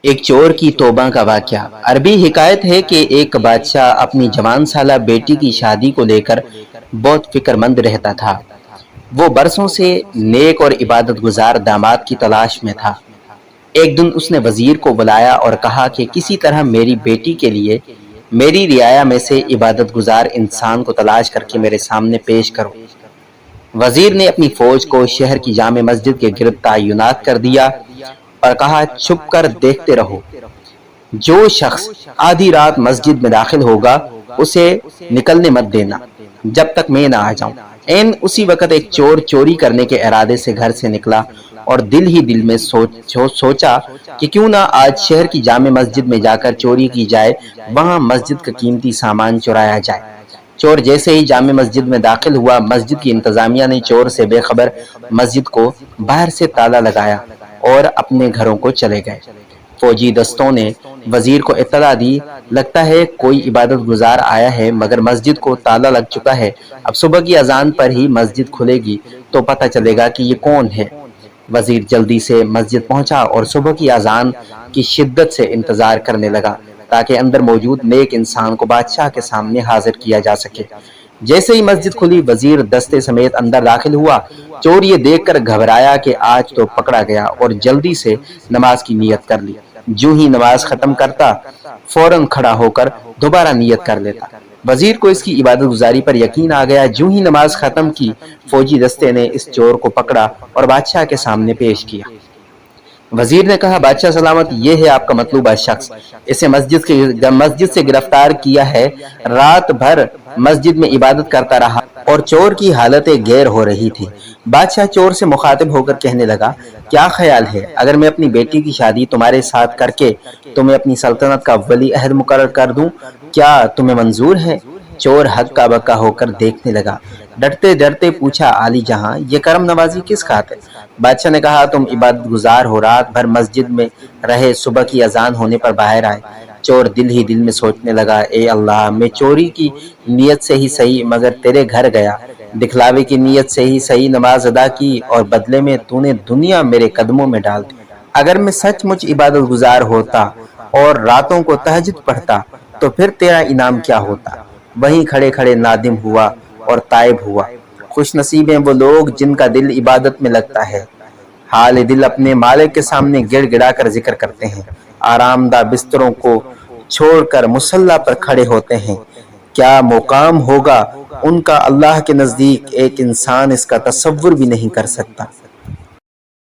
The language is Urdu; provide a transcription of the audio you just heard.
ایک چور کی توبہ کا واقعہ۔ عربی حکایت ہے کہ ایک بادشاہ اپنی جوان سالہ بیٹی کی شادی کو لے کر بہت فکر مند رہتا تھا۔ وہ برسوں سے نیک اور عبادت گزار داماد کی تلاش میں تھا۔ ایک دن اس نے وزیر کو بلایا اور کہا کہ کسی طرح میری بیٹی کے لیے میری رعایا میں سے عبادت گزار انسان کو تلاش کر کے میرے سامنے پیش کرو۔ وزیر نے اپنی فوج کو شہر کی جامع مسجد کے گرد تعینات کر دیا اور کہا چھپ کر دیکھتے رہو، جو شخص آدھی رات مسجد میں داخل ہوگا اسے نکلنے مت دینا جب تک میں نہ آ جاؤں۔ اسی وقت ایک چور چوری کرنے کے ارادے سے گھر سے نکلا اور دل ہی دل میں سوچا کہ کیوں نہ آج شہر کی جامع مسجد میں جا کر چوری کی جائے، وہاں مسجد کا قیمتی سامان چرایا جائے۔ چور جیسے ہی جامع مسجد میں داخل ہوا، مسجد کی انتظامیہ نے چور سے بے خبر مسجد کو باہر سے تالا لگایا اور اپنے گھروں کو چلے گئے۔ فوجی دستوں نے وزیر کو اطلاع دی، لگتا ہے کوئی عبادت گزار آیا ہے مگر مسجد کو تالا لگ چکا ہے، اب صبح کی اذان پر ہی مسجد کھلے گی تو پتہ چلے گا کہ یہ کون ہے۔ وزیر جلدی سے مسجد پہنچا اور صبح کی اذان کی شدت سے انتظار کرنے لگا تاکہ اندر موجود نیک انسان کو بادشاہ کے سامنے حاضر کیا جا سکے۔ جیسے ہی مسجد کھلی، وزیر دستے سمیت اندر داخل ہوا۔ چور یہ دیکھ کر گھبرایا کہ آج تو پکڑا گیا اور جلدی سے نماز کی نیت کر لی۔ جو ہی نماز ختم کرتا، فوراً کھڑا ہو کر دوبارہ نیت کر لیتا۔ وزیر کو اس کی عبادت گزاری پر یقین آ گیا۔ جو ہی نماز ختم کی، فوجی دستے نے اس چور کو پکڑا اور بادشاہ کے سامنے پیش کیا۔ وزیر نے کہا، بادشاہ سلامت، یہ ہے آپ کا مطلوبہ شخص، اسے مسجد سے گرفتار کیا ہے۔ رات بھر مسجد میں عبادت کرتا رہا اور چور کی حالت غیر ہو رہی تھی۔ بادشاہ چور سے مخاطب ہو کر کہنے لگا، کیا خیال ہے اگر میں اپنی بیٹی کی شادی تمہارے ساتھ کر کے تمہیں اپنی سلطنت کا ولی عہد مقرر کر دوں؟ کیا تمہیں منظور ہے؟ چور ہکا بکا ہو کر دیکھنے لگا۔ ڈرتے ڈرتے پوچھا، عالی جہاں، یہ کرم نوازی کس خاطر؟ بادشاہ نے کہا، تم عبادت گزار ہو، رات بھر مسجد میں رہے، صبح کی اذان ہونے پر باہر آئے۔ چور دل ہی دل میں سوچنے لگا، اے اللہ، میں چوری کی نیت سے ہی صحیح مگر تیرے گھر گیا، دکھلاوے کی نیت سے ہی صحیح نماز ادا کی اور بدلے میں تو نے دنیا میرے قدموں میں ڈال دی۔ اگر میں سچ مچ عبادت گزار ہوتا اور راتوں کو تہجد پڑھتا تو پھر تیرا انعام کیا ہوتا؟ وہیں کھڑے کھڑے نادم ہوا اور تائب ہوا۔ خوش نصیب ہیں وہ لوگ جن کا دل عبادت میں لگتا ہے، حال دل اپنے مالک کے سامنے گڑ گڑا کر ذکر کرتے ہیں، آرام دہ بستروں کو چھوڑ کر مصلی پر کھڑے ہوتے ہیں۔ کیا مقام ہوگا ان کا اللہ کے نزدیک، ایک انسان اس کا تصور بھی نہیں کر سکتا۔